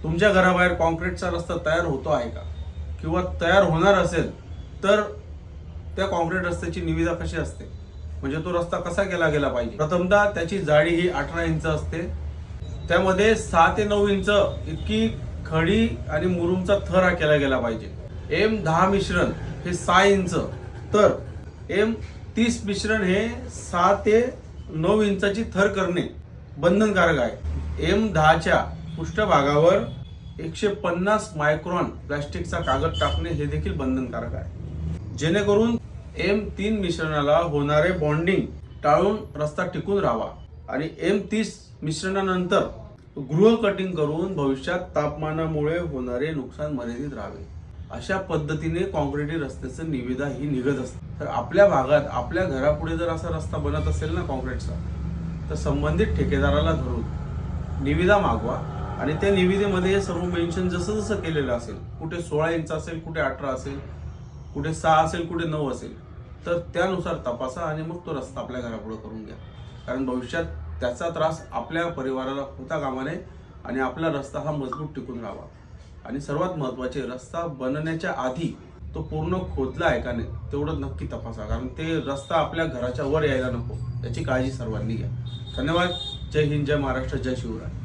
तुमच्या घराबाहेर कॉन्क्रीटचा रस्ता तयार होतो आहे का, किंवा तयार होणार असेल तर त्या कॉन्क्रीट रस्त्याची निविदा कशी असते, म्हणजे तो रस्ता कसा केला गेला पाहिजे। प्रथमतः त्याची जाडी ही 18 इंच असते, त्यामध्ये 6 ते 9 इंच इतकी खडी आणि मुरुमचा थर हा केला गेला पाहिजे। M10 मिश्रण हे 6 इंच, तर M30 मिश्रण हे 6 ते 9 इंचाची थर करणे बंधनकारक आहे। M10च्या पृष्ठभागावर 150 मायक्रॉन प्लास्टिकचा कागद टाकणे हे देखील बंधनकारक आहे, जेणेकरून M3 मिश्रणाला होणारे बॉन्डिंग टाळून रस्ता टिकून राहावा आणि M30 मिश्रणानंतर गृह कटिंग करून भविष्यात तापमानामुळे होणारे नुकसान मर्यादित राहावे। अशा पद्धतीने कॉन्क्रीटी रस्त्याचं निविदा ही निघत असते। तर आपल्या भागात आपल्या घरापुढे जर असा रस्ता बनत असेल ना कॉन्क्रीटचा, तर संबंधित ठेकेदाराला धरून निविदा मागवा आणि त्या निविदेमध्ये हे सर्व मेन्शन जसं जसं केलेलं असेल, कुठे 16 इंच असेल, कुठे 18 असेल, कुठे 6 असेल, कुठे 9 असेल, तर त्यानुसार तपासा आणि मग तो रस्ता आपल्या घरापुढे करून घ्या। कारण भविष्यात त्याचा त्रास आपल्या परिवाराला होता कामा नये आणि आपला रस्ता हा मजबूत टिकून राहावा। आणि सर्वात महत्त्वाचे, रस्ता बनण्याच्या आधी तो पूर्ण खोदला आहे का नाही तेवढं नक्की तपासा, कारण ते रस्ता आपल्या घराच्या वर यायला नको, याची काळजी सर्वांनी घ्या। धन्यवाद। जय हिंद, जय महाराष्ट्र, जय शिवराय।